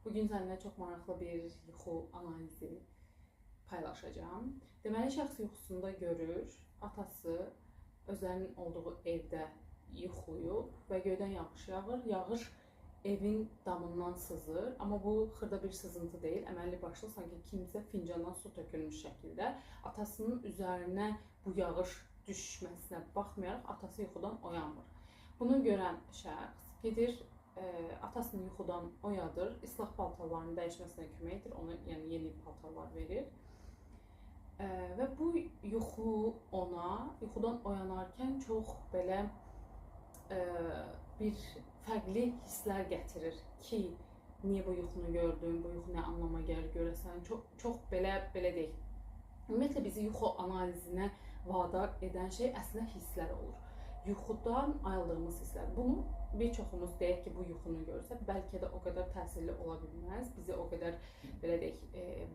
Bugün seninle çok maraqlı bir yuxu analizi paylaşacağım. Deməli, şəxs yuxusunda görür, atası özlərinin olduğu evdə yuxlayıb və göydən yağış yağır. Yağış evin damından sızır, amma bu xırda bir sızıntı deyil. Əməlli başlı sanki kimsə fincandan su tökülmüş şəkildə atasının üzərinə bu yağış düşməsinə baxmayaraq atası yuxudan oyanmır. Bunu görən şəxs gedir, atasını yuxudan oyadır, islah paltarlarını dəyişməsinə kömək edir, ona yəni yeni paltarlar verir. Və bu yuxu ona yuxudan oyanarkən çox belə bir fərqli hisslər gətirir ki, niyə bu yuxunu gördün, bu yuxu nə anlama gəlir görəsən, çox belə deyək. Ümumiyyətlə bizi yuxu analizinə vadar edən şey əslində hisslər olur. Yuxudan ayıldığımız hisslər. Bunu bir çoxumuz deyək ki, bu yuxunu görsə, bəlkə də o qədər təsirli ola bilməz, bizi o qədər belə deyək,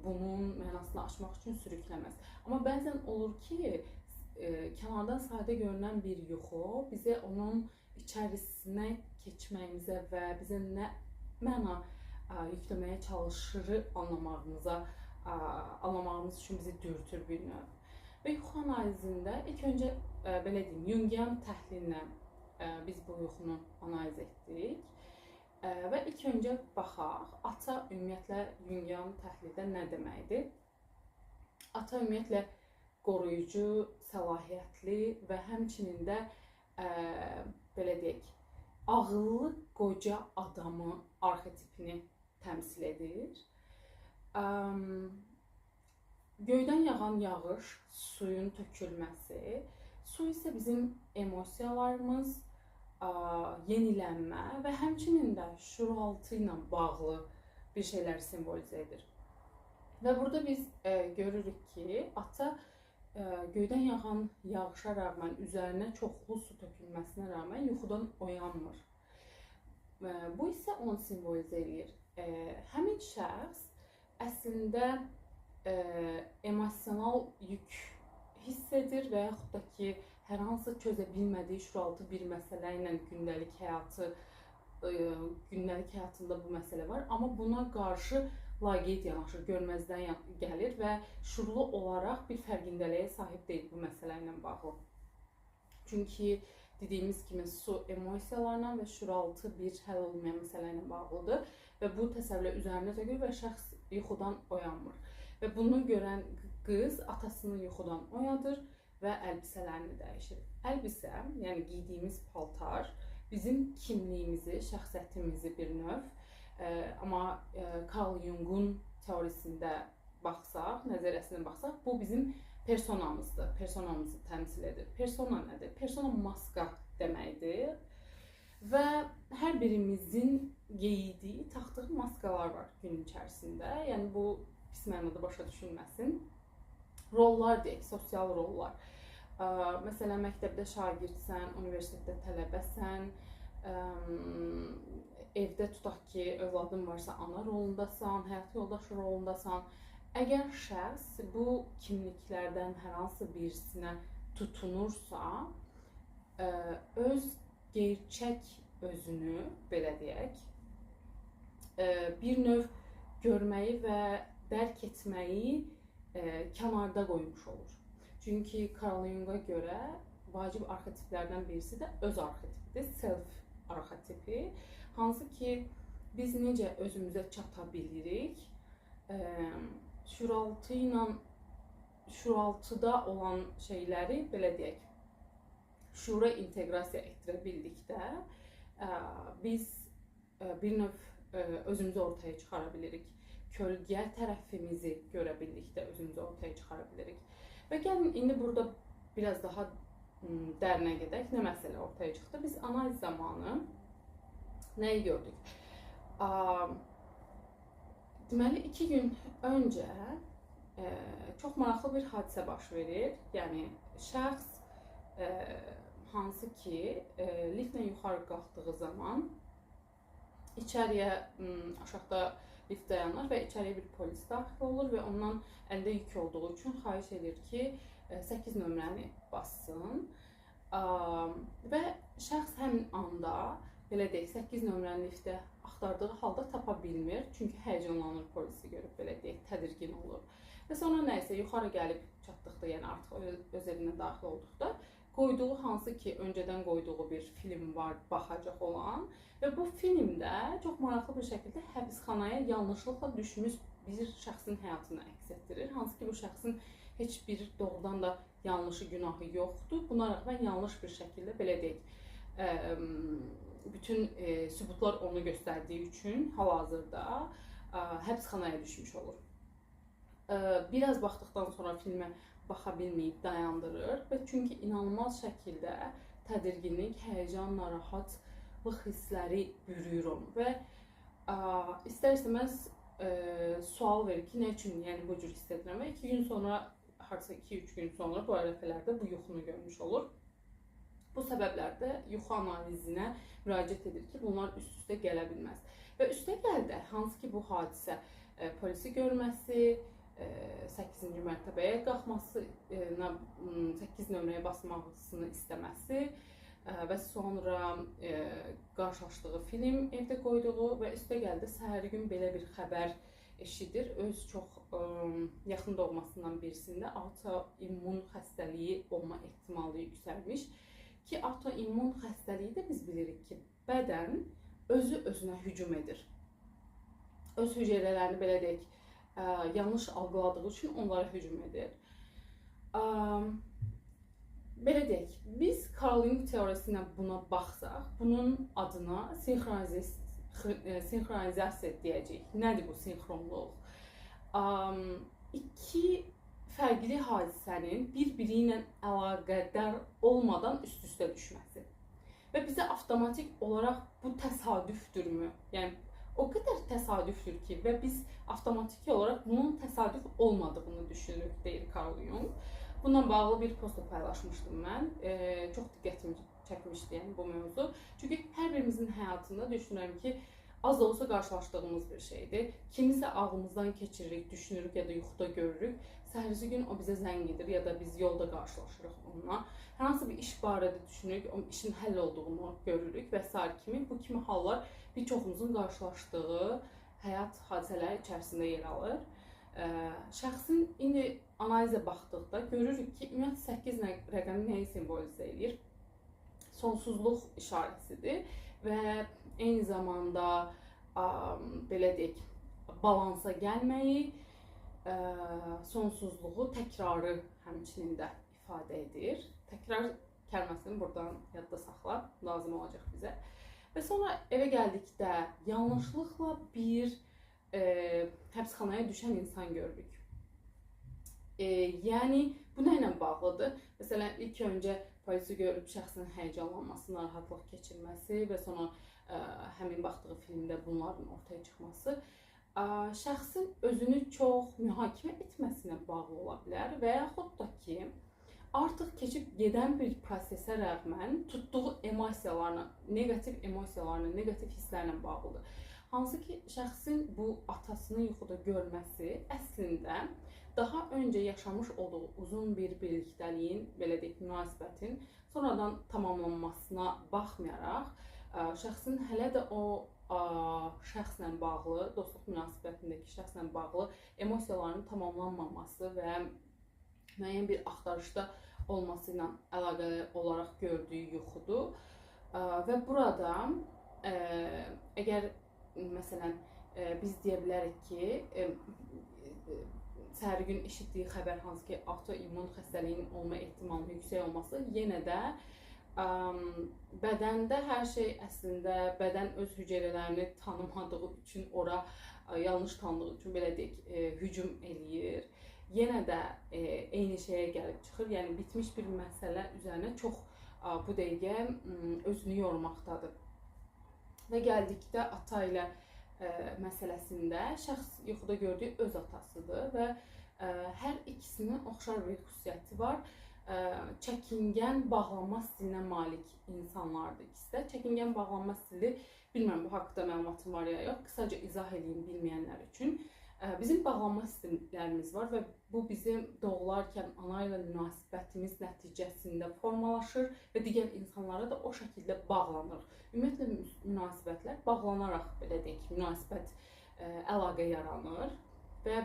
bunun mənasını aşmaq üçün sürükləməz. Amma bəzən olur ki, kənardan sadə görünən bir yuxu bizə onun içərisinə keçməyimizə və bizə nə məna yükləməyə çalışırı anlamağımız üçün bizi dürtür bir növ. Və yuxu analizində ilk öncə belə deyim, Jungian təhlillə biz bu yuxunu analiz etdik. Və ilk öncə baxaq, ata ümumiyyətlə Jungian təhlildə nə deməkdir? Ata ümumiyyətlə qoruyucu, səlahiyyətli və həmçinin də belə deyək, ağıllı qoca adamı arxetipini təmsil edir. Göydən yağan yağış, suyun tökülməsi, su isə bizim emosiyalarımız, yenilənmə və həmçinin də şuuraltı ilə bağlı bir şeylər simvolizə edir. Və burada biz görürük ki, ata göydən yağan yağışa rəğmən, üzərinə çoxlu su tökülməsinə rəğmən yuxudan oyanmır. Bu isə onu simvolizə edir. Həmin şəxs əslində emosional yük hiss edir və yaxud da ki, hər hansı çözə bilmədiyi şuuraltı bir məsələ ilə gündəlik həyatında bu məsələ var, amma buna qarşı laqeyd yanaşır, görməzdən gəlir və şuurlu olaraq bir fərqindəliyə sahib deyil bu məsələ ilə bağlı. Çünki dediyimiz kimi su emosiyalarla və şuuraltı bir həll olmayan məsələ ilə bağlıdır və bu təsəvvürlə üzərinə tökür və şəxs yuxudan oyanmır. Və bunu görən qız atasını yuxudan oyadır və əlbisələrini dəyişir. Əlbisə, yəni giydiyimiz paltar bizim kimliyimizi, şəxsiyyətimizi bir növ, amma Carl Jung'un teorisində baxsaq, nəzəriyyəsinə baxsaq, bu bizim personamızdır, personamızı təmsil edir. Persona nədir? Persona maska deməkdir və hər birimizin geydiyi, taxdığı maskalar var gün içərisində. Yəni bu pis mənada başa düşülməsin. Rollar deyək, sosial rollar. Məsələn, məktəbdə şagirdsən, universitetdə tələbəsən, evdə tutaq ki, övladın varsa ana rolundasan, həyat yoldaşı rolundasan. Əgər şəxs bu kimliklərdən hər hansı birisinə tutunursa, öz gerçək özünü, belə deyək, bir növ görməyi və dərk etməyi kənarda qoymuş olur. Çünki Carl Jung'a görə vacib arxetiplərdən birisi də öz arxetipidir, self arxetipi. Hansı ki, biz necə özümüzə çata bilirik, şuuraltıda olan şeyləri, belə deyək, şuura inteqrasiya etdirə bildikdə, biz bir növ özümüzü ortaya çıxara bilirik. Kölgə tərəfimizi görə bildikdə özümüzü ortaya çıxara bilirik. Və gəlin, indi burada biraz daha dərinə gedək. Nə məsələ ortaya çıxdı? Biz analiz zamanı nəyi gördük? Deməli, 2 gün öncə çox maraqlı bir hadisə baş verir. Yəni, şəxs hansı ki, liftlə yuxarı qalxdığı zaman içəriyə, aşağıda lift dayanır və içəriyə bir polis daxil olur və ondan əldə yük olduğu üçün xahiş edir ki, 8 nömrəni bassın. Və şəxs həmin anda belə deyək, 8 nömrəli liftdə axtardığı halda tapa bilmir. Çünki həyəcanlanır, polisi görüb, belə deyək, tədirgin olur. Və sonra nəysə yuxarı gəlib çatdıqda, yəni artıq öz evinə daxil olduqda qoyduğu hansı ki öncədən qoyduğu bir film var, baxacaq olan və bu filmdə çox maraqlı bir şəkildə həbsxanaya yanlışlıqla düşmüş bir şəxsin həyatını əks etdirir. Hansı ki bu şəxsin heç bir doğrudan da yanlışı, günahı yoxdur. Buna rəğmən yanlış bir şəkildə, belə deyək, bütün sübutlar onu göstərdiyi üçün hal-hazırda həbsxanaya düşmüş olur. Biraz baxdıqdan sonra filmə baxa bilməyib dayandırır və çünki inanılmaz şəkildə tədirginlik, həyəcan, narahatlıq hissləri bürüyür onu və istər-istəməz sual verir ki, nə üçün yəni bu cür hiss edirəm və 2 gün sonra, harca 2-3 gün sonra bu ərəfələrdə bu yuxunu görmüş olur. Bu səbəblərdə yuxu analizinə müraciət edir ki, bunlar üst-üstə gələ bilməz. Və üstə gəldə, hansı ki bu hadisə polisi görməsi, 8-ci mərtəbəyə qalxması, 8 nömrəyə basmasını istəməsi və sonra qarşılaşdığı film evdə qoyduğu və üstə gəldə səhəri gün belə bir xəbər eşidir. Öz çox yaxın doğmasından birisində autoimmun xəstəliyi olma ehtimalı yüksəlmiş. Ki, autoimmun xəstəliyi də biz bilirik ki, bədən özü-özünə hücum edir. Öz hüceyrələrini, belə deyək, yanlış algıladığı üçün onlara hücum edir. Belə deyək, biz Carl Jung teorisindən buna baxsaq, bunun adına sinxronizasiya deyəcəyik. Nədir bu sinxronluq? İki fərqli hadisənin bir-biri ilə əlaqədar olmadan üst-üstə düşməsi. Və bizə avtomatik olaraq bu təsadüfdürmü? Yəni, o qədər təsadüfdür ki, və biz avtomatik olaraq bunun təsadüf olmadığını düşünürük, deyir Carl Jung. Bununla bağlı bir post paylaşmışdım mən. Çox diqqətimi çəkmişdi yəni bu mövzu. Çünki hər birimizin həyatında düşünürəm ki, az da olsa qarşılaşdığımız bir şeydir. Kimisə ağlımızdan keçiririk, düşünürük ya da yuxuda görürük. Səhərisi gün o bizə zəng edir ya da biz yolda qarşılaşırıq onunla. Hər hansı bir iş barədə düşünürük, o işin həll olduğunu görürük və s. kimi. Bu kimi hallar bir çoxumuzun qarşılaşdığı həyat hadisələri içərisində yer alır. Şəxsin indi analizə baxdıqda görürük ki, ümumiyyətlə 8 rəqəmi nəyi simvolizə edir? Sonsuzluq işarəsidir və eyni zamanda belə deyək, balansa gəlməyi, sonsuzluğu, təkrarı həmçinin də ifadə edir. Təkrar kəlməsini buradan yadda saxla, lazım olacaq bizə. Və sonra evə gəldikdə yanlışlıqla bir həbsxanaya düşən insan görürük. Yəni, bu nə ilə bağlıdır? Məsələn, ilk öncə polisi görüb şəxsin həyəcanlanması, narahatlıq keçirməsi və sonra həmin baxdığı filmdə bunların ortaya çıxması şəxsin özünü çox mühakimə etməsinə bağlı ola bilər və yaxud da ki, artıq keçib gedən bir prosesə rəğmən tutduğu emosiyalarına, negativ emosiyalarına, negativ hisslərlə bağlıdır. Hansı ki, şəxsin bu atasını yuxuda görməsi əslində daha öncə yaşamış olduğu uzun bir birliktəliyin, belə deyək, münasibətin sonradan tamamlanmasına baxmayaraq, şəxsin hələ də o şəxslə bağlı, dostluq münasibətindəki şəxslə bağlı emosiyalarının tamamlanmaması və müəyyən bir axtarışda olması ilə əlaqəli olaraq gördüyü yuxudur. Və burada əgər məsələn biz deyə bilərik ki, səhəri gün eşitdiyi xəbər hansı ki, autoimmun xəstəliyinin olma ehtimalının yüksək olması, yenə də bədəndə hər şey əslində bədən öz hüceyrələrini tanımadığı üçün, ora yanlış tanıdığı üçün, belə deyək, hücum eləyir. Yenə də eyni şeyə gəlib çıxır, yəni bitmiş bir məsələ üzərinə çox bu dəqiqə özünü yormaqdadır. Və gəldikdə ata ilə məsələsində şəxs yuxuda gördüyü öz atasıdır və hər ikisinin oxşar bir xüsusiyyəti var. Çəkingən bağlanma stilinə malik insanlardır ikisi də. Çəkingən bağlanma stili, bilmirəm bu haqqda məlumatım var ya yox, qısaca izah edeyim bilməyənlər üçün. Bizim bağlanma sistemlərimiz var və bu bizim doğularkən ana ilə münasibətimiz nəticəsində formalaşır və digər insanlara da o şəkildə bağlanır. Ümumiyyətlə münasibətlər bağlanaraq, belə deyək, münasibət əlaqə yaranır və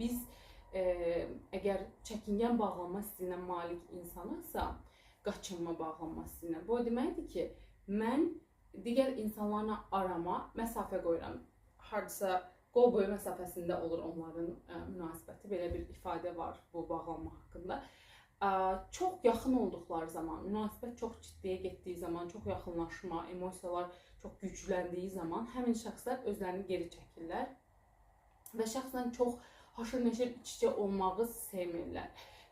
biz əgər çəkingən bağlanma stilinə malik insanıqsa, qaçınma bağlanma stilinə. Bu o deməkdir ki, mən digər insanlarla arama məsafə qoyuram. Hardasa qol boyu məsafəsində olur onların münasibəti. Belə bir ifadə var bu bağlanma haqqında. Çox yaxın olduqları zaman, münasibət çox ciddiyə getdiyi zaman, çox yaxınlaşma, emosiyalar çox gücləndiyi zaman həmin şəxslər özlərini geri çəkirlər və şəxslə çox haşır neşir iç-içə olmağı sevmirlər.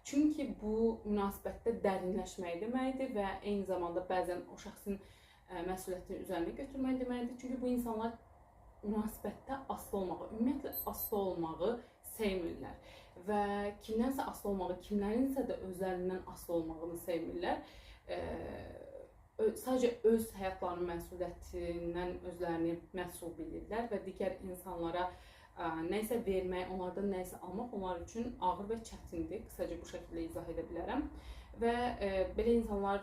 Çünki bu münasibətdə dərinləşmək deməkdir və eyni zamanda bəzən o şəxsin məsuliyyətini üzərinə götürmək deməkdir. Çünki bu insanlar münasibətdə asılı olmağı, ümumiyyətlə asılı olmağı sevmirlər və kimdənsə asılı olmağı, kimlərinsə də özlərindən asılı olmağını sevmirlər. Sadəcə öz həyatlarının məsuliyyətindən özlərini məsul bilirlər və digər insanlara nəysə vermək, onlardan nəysə almaq onlar üçün ağır və çətindir. Qısaca bu şəkildə izah edə bilərəm. Və belə insanlar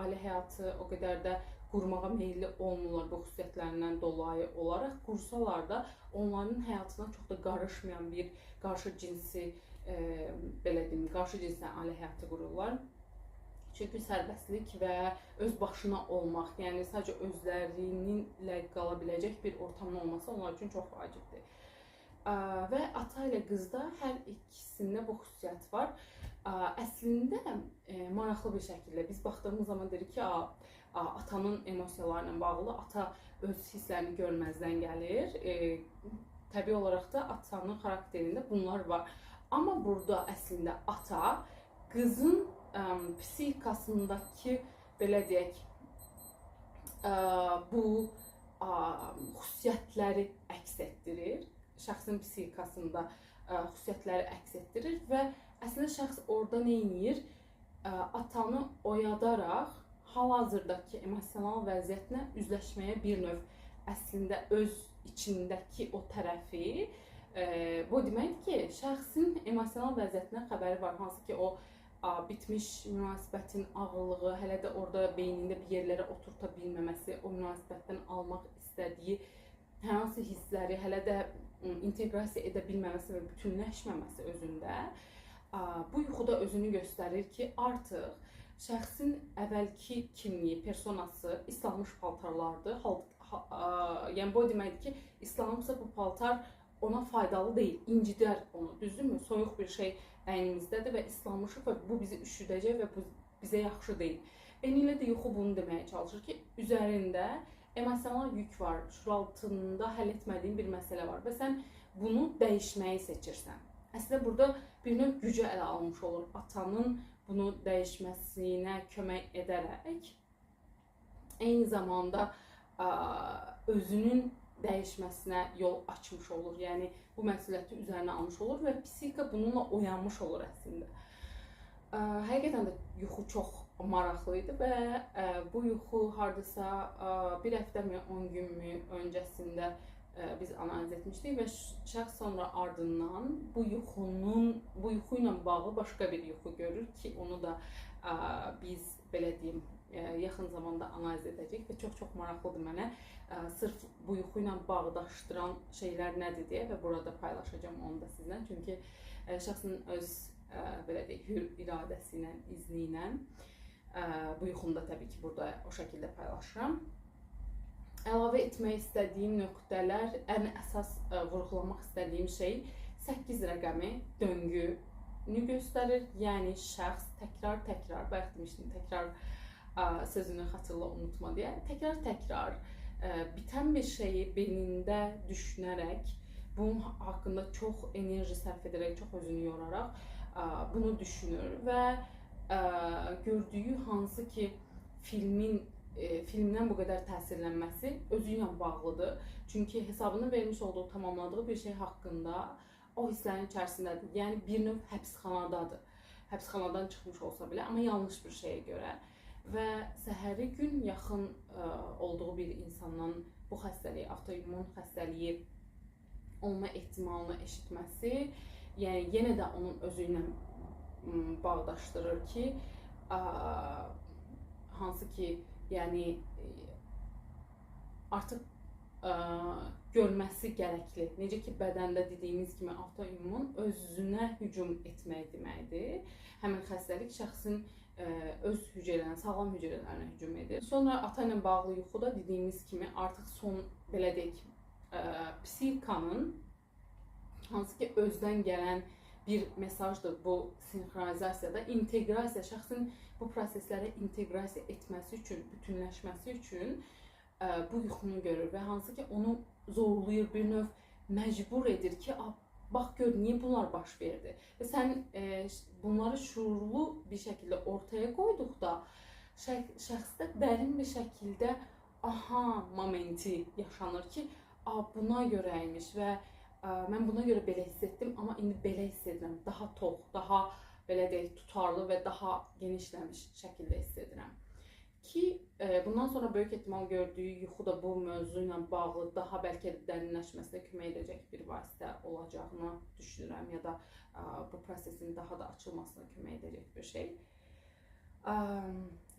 ailə həyatı o qədər də qurmağa meyilli olmurlar bu xüsusiyyətlərindən dolayı olaraq. Qursalar da onların həyatına çox da qarışmayan bir qarşı cinsi, belə deyim, qarşı cinslə ailə həyatı qururlar. Çünki sərbəstlik və öz başına olmaq, yəni sadəcə özlərinlə qala biləcək bir ortamın olması onlar üçün çox vacibdir. Və ata ilə qızda hər ikisində bu xüsusiyyət var. Əslində maraqlı bir şəkildə biz baxdığımız zaman dedik ki, atanın emosiyalarla bağlı ata öz hisslərini görməzdən gəlir. Təbii olaraq da atanın xarakterində bunlar var. Amma burada əslində ata qızın psixikasındakı, belə deyək, bu xüsusiyyətləri əks etdirir. Şəxsin psixikasında xüsusiyyətləri əks etdirir və əslində şəxs orada nə edir? Atanı oyadaraq hal-hazırdakı emosional vəziyyətinə üzləşməyə bir növ əslində öz içindəki o tərəfi, bu deməkdir ki, şəxsin emosional vəziyyətinə xəbəri var, hansı ki o bitmiş münasibətin ağırlığı, hələ də orada beynində bir yerlərə oturta bilməməsi, o münasibətdən almaq istədiyi hər hansı hissləri hələ də inteqrasiya edə bilməməsi və bütünləşməməsi özündə bu yuxuda özünü göstərir ki, artıq şəxsin əvvəlki kimliyi, personası islanmış paltarlardır. Yəni bu deməkdir ki, islanmışsa bu paltar ona faydalı deyil, incidər onu, düzdürmü? Soyuq bir şey əynimizdədir və islanmışıq və bu bizi üşüdəcək və bu bizə yaxşı deyil. Eynilə də yuxu bunu deməyə çalışır ki, üzərində emosional yük var, şuuraltında həll etmədiyin bir məsələ var və sən bunu dəyişməyi seçirsən. Əslində burada bir növ gücü ələ almış olur. Atanın bunu dəyişməsinə kömək edərək eyni zamanda özünün dəyişməsinə yol açmış olur. Yəni bu məsuliyyəti üzərinə almış olur və psixika bununla oyanmış olur əslində. Həqiqətən də yuxu çox maraqlı idi və bu yuxu hardasa bir həftəmi, 10 günmü öncəsində biz analiz etmişdik və şəxs sonra ardından bu yuxu ilə bağlı başqa bir yuxu görür ki, onu da biz belə deyim yaxın zamanda analiz edəcəyik və çox maraqlıdır mənə. Sırf bu yuxu ilə bağdaşdıran şeylər nədir deyə və burada paylaşacağım onu da sizlə. Çünki şəxsin öz belə deyək, hür iradəsi ilə, izni ilə bu yuxunu da təbii ki, burada o şəkildə paylaşıram. Əlavə etmək istədiyim nöqtələr, ən əsas vurğulamaq istədiyim şey 8 rəqəmi döngünü göstərir. Yəni şəxs təkrar, bayaq demişdim, təkrar sözünü xatırla, unutma deyə, təkrar bitən bir şeyi beynində düşünərək, bunun haqqında çox enerji sərf edərək, çox özünü yoraraq bunu düşünür və gördüyü hansı ki filmdən bu qədər təsirlənməsi özü ilə bağlıdır. Çünki hesabını vermiş olduğu, tamamladığı bir şey haqqında o hisslərin içərisindədir. Yəni bir növ həbsxanadadır. Həbsxanadan çıxmış olsa belə, amma yanlış bir şeyə görə. Və səhəri gün yaxın olduğu bir insandan bu xəstəliyi, avtoimmun xəstəliyi olma ehtimalını eşitməsi, yəni yenə də onun özü ilə bağdaşdırır ki, hansı ki, yəni artıq görməsi gərəkli. Necə ki, bədəndə dediyimiz kimi avtoimmun özünə hücum etmək deməkdir. Həmin xəstəlik şəxsin öz hüceyrələrinə, sağlam hüceyrələrinə hücum edir. Sonra ata ilə bağlı yuxuda dediyimiz kimi artıq son, belə deyək, psixikanın hansı ki, özdən gələn bir mesajdır bu sinxronizasiyada. İnteqrasiya, şəxsin bu prosesləri inteqrasiya etməsi üçün, bütünləşməsi üçün bu yuxunu görür və hansı ki, onu zorlayır, bir növ məcbur edir ki, bax gör, niyə bunlar baş verdi? Və sən bunları şuurlu bir şəkildə ortaya qoyduqda, şəxsdə dərin bir şəkildə aha momenti yaşanır ki, buna görəymiş və mən buna görə belə hiss etdim, amma indi belə hiss edirəm, daha tox, daha belə deyək, tutarlı və daha genişləmiş şəkildə hiss edirəm. Ki, bundan sonra böyük ehtimal gördüyü yuxu da bu mövzu ilə bağlı daha bəlkə dərinləşməsinə kömək edəcək bir vasitə olacağını düşünürəm, ya da bu prosesin daha da açılmasına kömək edəcək bir şey.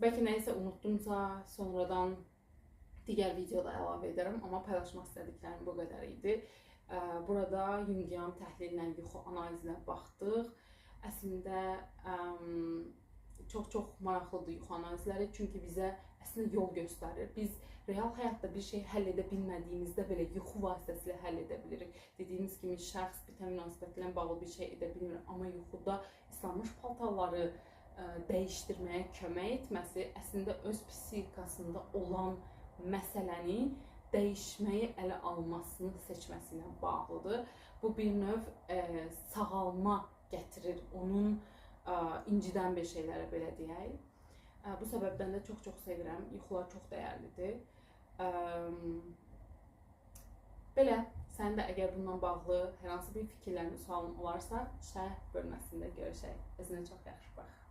Bəlkə nəyisə unutdumsa, sonradan digər videoda əlavə edərəm, amma paylaşmaq istədiklərim bu qədər idi. Burada Jungian təhlillə yuxu analizinə baxdıq. Əslində çox maraqlıdır yuxu analizləri, çünki bizə əslində yol göstərir. Biz real həyatda bir şey həll edə bilmədiyimizdə belə yuxu vasitəsilə həll edə bilirik. Dediyimiz kimi şəxs bitən münasibətlə bağlı bir şey edə bilmir, amma yuxuda islanmış paltarları dəyişdirməyə kömək etməsi əslində öz psixikasında olan məsələni dəyişməyi ələ almasını seçməsi ilə bağlıdır. Bu bir növ sağalma gətirir, onun incidən bir şeylərə belə deyək. Bu səbəbdən də çox sevirəm. Yuxular çox dəyərlidir. Belə, sənin də əgər bununla bağlı hər hansı bir fikirlərin, sualın olarsa, şərh bölməsində görüşək. Özünə çox yaxşı bax.